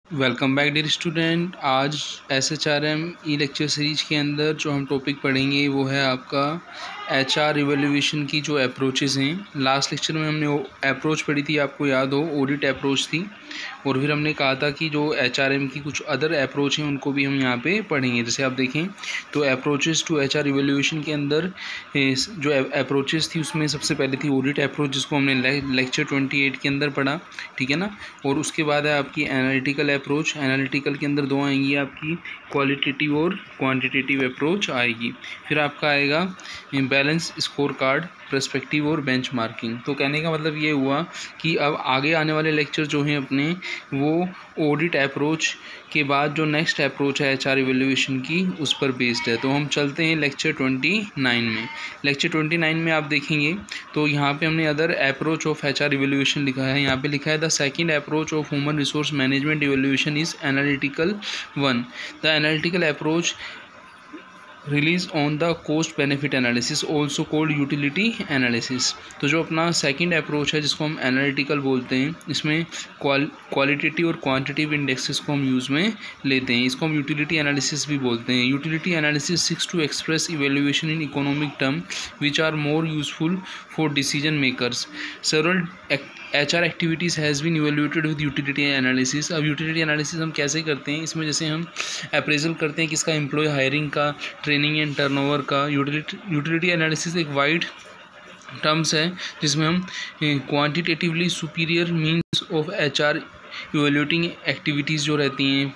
Welcome back dear student. आज SHRM e lecture series के अंदर जो हम टॉपिक पढ़ेंगे वो है आपका HR इवेल्युएशन की जो अप्रोचेस हैं। लास्ट लेक्चर में हमने अप्रोच पढ़ी थी, आपको याद हो, ऑडिट अप्रोच थी। और फिर हमने कहा था कि जो HRM की कुछ अदर अप्रोच हैं उनको भी हम यहाँ पे पढ़ेंगे। जैसे आप देखें तो अप्रोचेस टू HR इवेल्युएशन के अंदर जो अप्रोचेस थी उसमें सबसे पहले थी ऑडिट अप्रोच, जिसको हमने लेक्चर 28 के अंदर पढ़ा, ठीक है ना। और उसके बाद है आपकी एनालिटिकल अप्रोच। एनालिटिकल के अंदर दो आएंगी आपकी, क्वालिटेटिव और क्वांटिटेटिव अप्रोच आएगी। फिर आपका आएगा बैलेंस स्कोर कार्ड, पर्सपेक्टिव और बेंचमार्किंग। तो कहने का मतलब ये हुआ कि अब आगे आने वाले लेक्चर जो हैं अपने वो ऑडिट अप्रोच के बाद जो नेक्स्ट अप्रोच है HR इवेल्युएशन की उस पर बेस्ड है। तो हम चलते हैं लेक्चर 29 में। लेक्चर 29 में आप देखेंगे तो यहाँ पे हमने other approach of HR evaluation लिखा है। यहाँ पे लिखा है the second approach of human resource management evaluation is analytical one. The analytical approach release on the cost benefit analysis also called utility analysis. तो जो अपना सेकंड अप्रोच है जिसको हम एनालिटिकल बोलते हैं, इसमें क्वालिटेटिव और क्वांटिटेटिव इंडेक्सेस को हम यूज़ में लेते हैं। इसको हम यूटिलिटी एनालिसिस भी बोलते हैं। Utility analysis seeks to express evaluation in economic term which are more useful for decision makers. Several HR activities has been evaluated with utility analysis. अब यूटिलिटी एनालिसिस हम कैसे करते हैं, इसमें जैसे हम अप्रेजल करते हैं किसका, एम्प्लॉय हायरिंग का, ट्रेनिंग एंड टर्नओवर का। यूटिलिटी एनालिसिस एक वाइड टर्म्स है जिसमें हम quantitatively superior means of HR evaluating activities जो रहती हैं,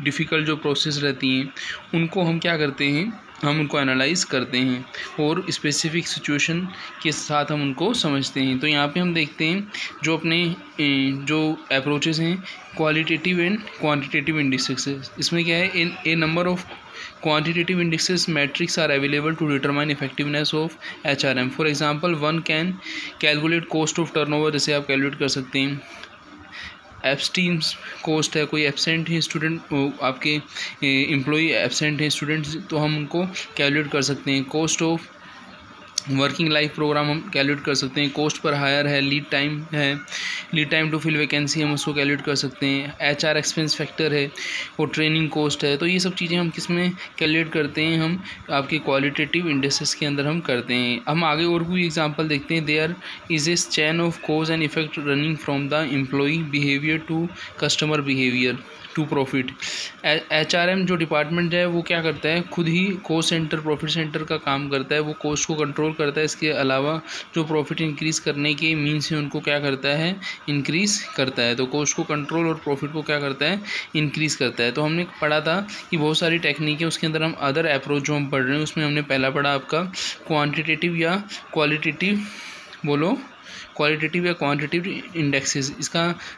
डिफ़िकल्ट जो प्रोसेस रहती हैं, उनको हम क्या करते हैं, हम उनको एनालाइज करते हैं और स्पेसिफिक सिचुएशन के साथ हम उनको समझते हैं। तो यहाँ पे हम देखते हैं जो अपने जो अप्रोचेस हैं क्वालिटेटिव एंड क्वांटिटेटिव इंडिसेस। इसमें क्या है, a number of quantitative indexes metrics are available to determine effectiveness of HRM. For example, one can calculate cost of turnover, जैसे आप कैलकुलेट कर सकते हैं। एब्सटीम्स कोस्ट है, कोई एब्सेंट है स्टूडेंट, आपके एम्प्लॉई एब्सेंट है स्टूडेंट्स, तो हम उनको कैलकुलेट कर सकते हैं। Cost of working life program हम कैलकुलेट कर सकते हैं। कॉस्ट पर हायर है, लीड टाइम है, lead time to fill vacancy हम उसको कैलकुलेट कर सकते हैं। HR एक्सपेंस फैक्टर है और ट्रेनिंग कॉस्ट है। तो ये सब चीज़ें हम किस में कैलकुलेट करते हैं, हम आपके क्वालिटेटिव इंडेक्सेस के अंदर हम करते हैं। हम आगे और भी एग्जांपल देखते हैं। There is a chain of cause and effect running from the employee behaviour to customer behaviour to profit. HRM जो डिपार्टमेंट है वो क्या करता है, खुद ही कॉस्ट सेंटर, प्रॉफिट सेंटर का काम करता है। वो कॉस्ट को कंट्रोल करता है, इसके अलावा जो प्रॉफिट इंक्रीज़ करने के मीन्स हैं उनको क्या करता है, इंक्रीज़ करता है। तो कॉस्ट को कंट्रोल और प्रॉफिट को क्या करता है, इंक्रीज़ करता है। तो हमने पढ़ा था कि बहुत सारी टेक्निक है, उसके अंदर हम अदर अप्रोच जो हम पढ़ रहे हैं उसमें हमने पहला पढ़ा आपका क्वान्टिटेटिव या क्वालिटेटिव, बोलो, क्वालिटेटिव या क्वांटिटेटिव इंडेक्सेस।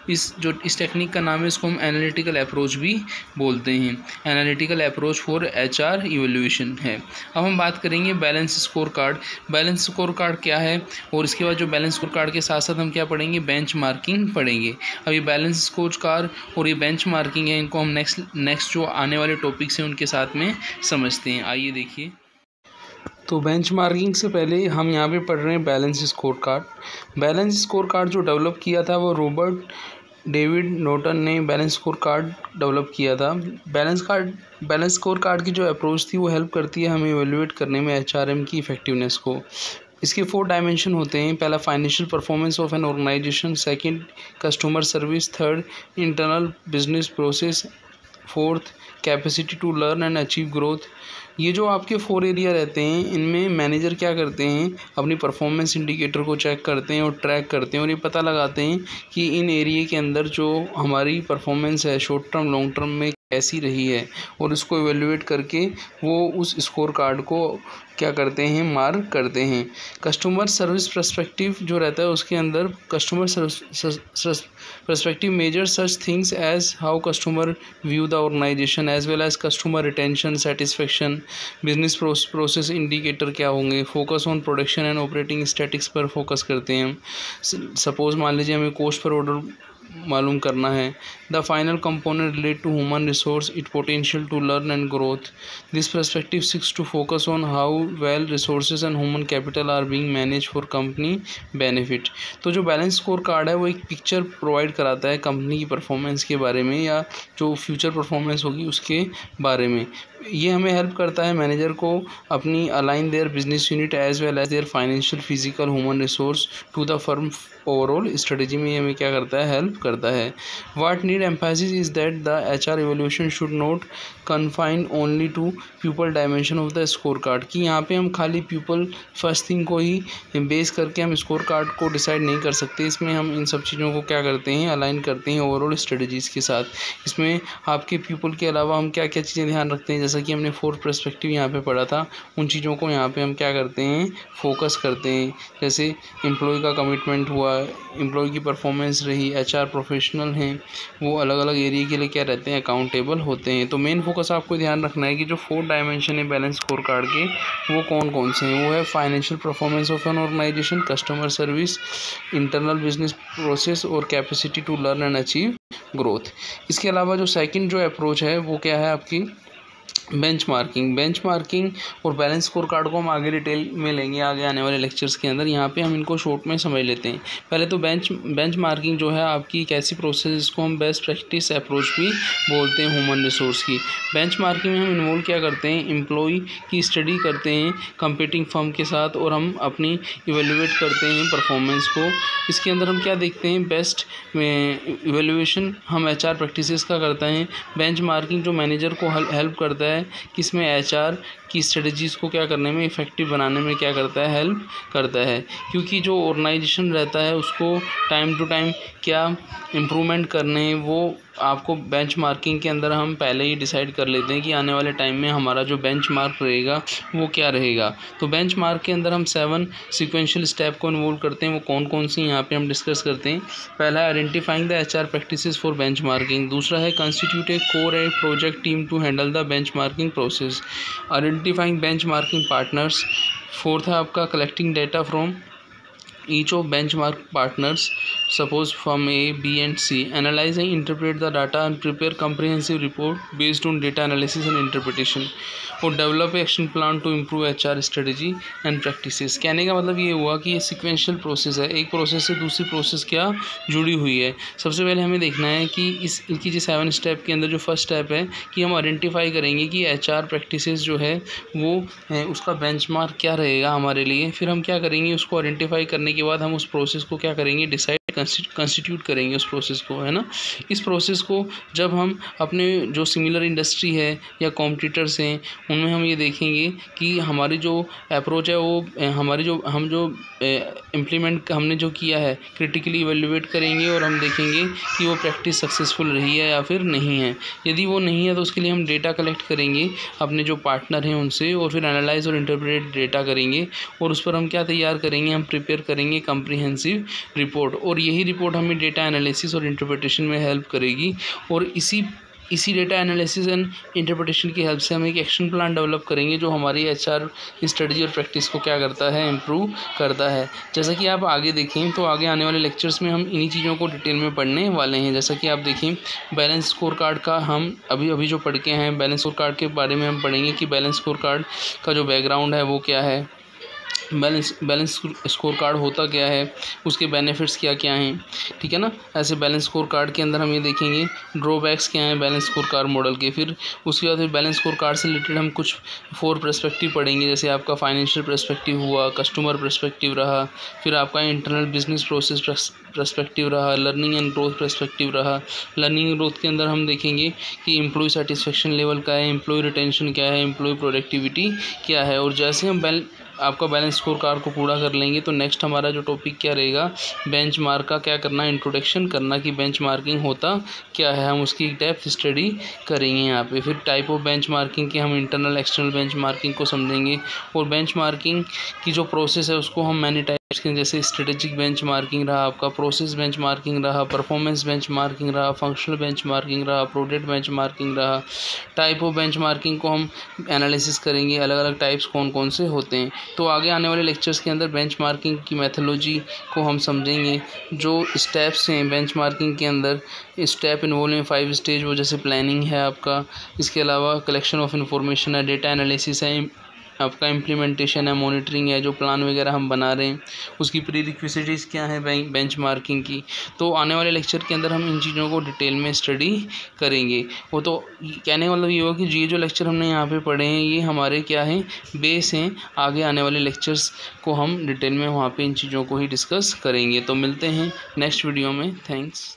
इस टेक्निक का नाम है, इसको हम एनालिटिकल अप्रोच भी बोलते हैं। Analytical approach for HR evaluation है। अब हम बात करेंगे balance score card. Balance score card क्या है, और इसके बाद जो बैलेंस स्कोर कार्ड के साथ साथ हम क्या पढ़ेंगे, बेंच मार्किंग पढ़ेंगे। अब ये बैलेंस स्कोर कार्ड और ये बेंच मार्किंग है, इनको हम नेक्स्ट जो आने वाले टॉपिक्स हैं उनके साथ में समझते हैं। आइए देखिए। तो बेंचमार्किंग से पहले हम यहाँ पे पढ़ रहे हैं balance score card. Balance score card जो डेवलप किया था वो रॉबर्ट डेविड नॉर्टन ने बैलेंस स्कोर कार्ड डेवलप किया था। बैलेंस स्कोर कार्ड की जो अप्रोच थी वो हेल्प करती है हमें इवेल्युएट करने में HRM की इफेक्टिवनेस को। इसके 4 डायमेंशन होते हैं। पहला financial performance of an organisation, second customer service, third internal business process, fourth capacity to learn and achieve growth. ये जो आपके 4 एरिया रहते हैं, इनमें मैनेजर क्या करते हैं, अपनी परफॉर्मेंस इंडिकेटर को चेक करते हैं और ट्रैक करते हैं और ये पता लगाते हैं कि इन एरिया के अंदर जो हमारी परफॉर्मेंस है शॉर्ट टर्म लॉन्ग टर्म में कैसी रही है, और इसको इवेल्युएट करके वो उस स्कोर कार्ड को क्या करते हैं, मार्क करते हैं। कस्टमर सर्विस पर्सपेक्टिव जो रहता है उसके अंदर customer service perspective measure such things as how customer view the organisation as well as customer retention, satisfaction. Business process indicator क्या होंगे, focus on production and operating statics पर फोकस करते हैं हम। सपोज मान लीजिए हमें कॉस्ट पर ऑर्डर मालूम करना है। The final component relate to human resource, it potential to learn and growth. This perspective seeks to focus on how well resources and human capital are being manage for company benefit. तो जो balance score card है वो एक picture provide कराता है company की performance के बारे में या जो फ्यूचर परफॉर्मेंस होगी उसके बारे में। ये हमें हेल्प करता है मैनेजर को अपनी align their business unit as well as their financial, physical, human resource to the firm overall strategy में हमें क्या करता है, हेल्प करता है। What need emphasis is that the HR evolution should not confine only to people dimension of the scorecard, कि यहाँ पे हम खाली पीपल फर्स्ट थिंग को ही बेस करके हम स्कोर कार्ड को डिसाइड नहीं कर सकते। इसमें हम इन सब चीज़ों को क्या करते हैं, अलाइन करते हैं ओवरऑल स्ट्रेटजीज़ के साथ। इसमें आपके पीपल के अलावा हम क्या क्या चीज़ें ध्यान रखते हैं, जैसा कि हमने 4 पर्सपेक्टिव यहाँ पे पढ़ा था, उन चीज़ों को यहाँ पे हम क्या करते हैं, फोकस करते हैं। जैसे एम्प्लॉय का कमिटमेंट हुआ, एम्प्लॉय की परफॉर्मेंस रही, HR प्रोफेशनल हैं वो अलग अलग एरिया के लिए क्या रहते हैं, अकाउंटेबल होते हैं। तो मेन फोकस आपको ध्यान रखना है कि जो 4 डायमेंशन है बैलेंस स्कोर कार्ड के वो कौन कौन से हैं। वो है financial performance of an organisation, customer service, internal business process और capacity to learn and achieve growth. इसके अलावा जो सेकंड जो अप्रोच है वो क्या है आपकी, बेंचमार्किंग और बैलेंस स्कोर कार्ड को हम आगे डिटेल में लेंगे आगे आने वाले लेक्चर्स के अंदर। यहाँ पे हम इनको शॉर्ट में समझ लेते हैं। पहले तो बेंचमार्किंग जो है आपकी एक ऐसी प्रोसेस जिसको हम बेस्ट प्रैक्टिस अप्रोच भी बोलते हैं ह्यूमन रिसोर्स की। बेंचमार्किंग में हम इन्वॉल्व क्या करते हैं, एम्प्लॉय की स्टडी करते हैं कंपीटिंग फर्म के साथ और हम अपनी इवेल्युएट करते हैं परफॉर्मेंस को। इसके अंदर हम क्या देखते हैं, बेस्ट इवेल्युएशन हम HR प्रैक्टिसेस का करते हैं। बेंचमार्किंग जो मैनेजर को हेल्प करता है कि इसमें HR की स्ट्रेटजीज़ को क्या करने में, इफेक्टिव बनाने में क्या करता है, हेल्प करता है। क्योंकि जो ऑर्गेनाइजेशन रहता है उसको टाइम टू टाइम क्या इम्प्रूवमेंट करने, वो आपको बेंचमार्किंग के अंदर हम पहले ही डिसाइड कर लेते हैं कि आने वाले टाइम में हमारा जो बेंचमार्क रहेगा वो क्या रहेगा। तो बेंचमार्क के अंदर हम 7 सिक्वेंशियल स्टेप को इन्वॉल्व करते हैं। वो कौन कौन सी यहाँ पे हम डिस्कस करते हैं। पहला है identifying the HR practices for benchmarking. दूसरा है constitute a core a project team to handle the benchmarking process. Identifying benchmarking partners. Fourth है आपका collecting data from each of benchmark partners, suppose from A, B and C, analyze and interpret the data and prepare comprehensive report based on data analysis and interpretation, और develop action plan to improve HR strategy and practices। कहने का मतलब ये हुआ कि ये sequential process है, एक प्रोसेस से दूसरी प्रोसेस क्या जुड़ी हुई है। सबसे पहले हमें देखना है कि इनकी जो 7 स्टेप के अंदर जो फर्स्ट स्टेप है कि हम आइडेंटिफाई करेंगे कि HR प्रैक्टिसेस जो है वो उसका बेंचमार्क क्या रहेगा हमारे लिए। फिर हम क्या करेंगे, उसको आइडेंटिफाई करने के बाद हम उस प्रोसेस को क्या करेंगे, डिसाइड कंस्टिट्यूट करेंगे उस प्रोसेस को, है ना। इस प्रोसेस को जब हम अपने जो सिमिलर इंडस्ट्री है या कॉम्पिटिटर्स हैं उनमें हम ये देखेंगे कि हमारी जो अप्रोच है वो हमारी जो हम जो इम्प्लीमेंट हमने जो किया है क्रिटिकली इवेल्युएट करेंगे और हम देखेंगे कि वो प्रैक्टिस सक्सेसफुल रही है या फिर नहीं है। यदि वो नहीं है तो उसके लिए हम डेटा कलेक्ट करेंगे अपने जो पार्टनर हैं उनसे और फिर एनालाइज और इंटरप्रेट डेटा करेंगे और उस पर हम क्या तैयार करेंगे, हम प्रिपेयर करेंगे कम्प्रीहेंसिव रिपोर्ट। और यही रिपोर्ट हमें डेटा एनालिसिस और इंटरप्रिटेशन में हेल्प करेगी। और इसी डेटा एनालिसिस एंड इंटरप्रिटेशन की हेल्प से हम एक एक्शन प्लान डेवलप करेंगे जो हमारी HR स्ट्रेटजी और प्रैक्टिस को क्या करता है, इम्प्रूव करता है। जैसा कि आप आगे देखें तो आगे आने वाले लेक्चर्स में हम इन्हीं चीज़ों को डिटेल में पढ़ने वाले हैं। जैसा कि आप देखें बैलेंस स्कोर कार्ड का हम अभी जो पढ़ के हैं, बैलेंस स्कोर कार्ड के बारे में हम पढ़ेंगे कि बैलेंस स्कोर कार्ड का जो बैकग्राउंड है वो क्या है, बैलेंस स्कोर कार्ड होता क्या है, उसके बेनिफिट्स क्या क्या हैं, ठीक है ना। ऐसे बैलेंस स्कोर कार्ड के अंदर हम ये देखेंगे ड्रॉबैक्स क्या हैं बैलेंस स्कोर कार्ड मॉडल के। फिर उसके बाद बैलेंस स्कोर कार्ड से रिलेटेड हम कुछ 4 पर्सपेक्टिव पढ़ेंगे। जैसे आपका फाइनेंशियल पर्सपेक्टिव हुआ, कस्टमर पर्सपेक्टिव रहा, फिर आपका इंटरनल बिजनेस प्रोसेस पर्सपेक्टिव रहा, लर्निंग एंड ग्रोथ पर्सपेक्टिव रहा। लर्निंग एंड ग्रोथ के अंदर हम देखेंगे कि एम्प्लॉय सेटिस्फेक्शन लेवल क्या है, एम्प्लॉय रिटेंशन क्या है, एम्प्लॉय प्रोडक्टिविटी क्या है। और जैसे हम आपका बैलेंस स्कोर कार्ड को पूरा कर लेंगे तो नेक्स्ट हमारा जो टॉपिक क्या रहेगा, बेंचमार्क का क्या करना, इंट्रोडक्शन करना कि बेंचमार्किंग होता क्या है, हम उसकी डेप्थ स्टडी करेंगे यहाँ पे। फिर टाइप ऑफ बेंचमार्किंग के हम इंटरनल एक्सटर्नल बेंचमार्किंग को समझेंगे और बेंचमार्किंग की जो प्रोसेस है उसको हम मैनी टाइप जैसे स्ट्रेटेजिक बेंचमार्किंग रहा, आपका प्रोसेस बेंचमार्किंग रहा, परफॉर्मेंस बेंचमार्किंग रहा, फंक्शनल बेंचमार्किंग रहा, प्रोडक्ट बेंचमार्किंग रहा। टाइप ऑफ बेंचमार्किंग को हम एनालिसिस करेंगे, अलग अलग टाइप्स कौन कौन से होते हैं। तो आगे आने वाले लेक्चर्स के अंदर बेंचमार्किंग की मेथोलॉजी को हम समझेंगे। जो स्टेप्स हैं बेंचमार्किंग के अंदर, स्टेप इन्वॉल्विंग 5 स्टेज, वो जैसे प्लानिंग है आपका, इसके अलावा कलेक्शन ऑफ इंफॉर्मेशन है, डेटा एनालिसिस है, आपका इम्प्लीमेंटेशन है, मॉनिटरिंग है, जो प्लान वगैरह हम बना रहे हैं उसकी प्रीरिक्विजिट्स क्या है बेंचमार्किंग की। तो आने वाले लेक्चर के अंदर हम इन चीज़ों को डिटेल में स्टडी करेंगे। वो तो कहने का मतलब ये होगा कि ये जो लेक्चर हमने यहाँ पे पढ़े हैं ये हमारे क्या हैं, बेस हैं। आगे आने वाले लेक्चर्स को हम डिटेल में वहाँ पे इन चीज़ों को ही डिस्कस करेंगे। तो मिलते हैं नेक्स्ट वीडियो में। थैंक्स।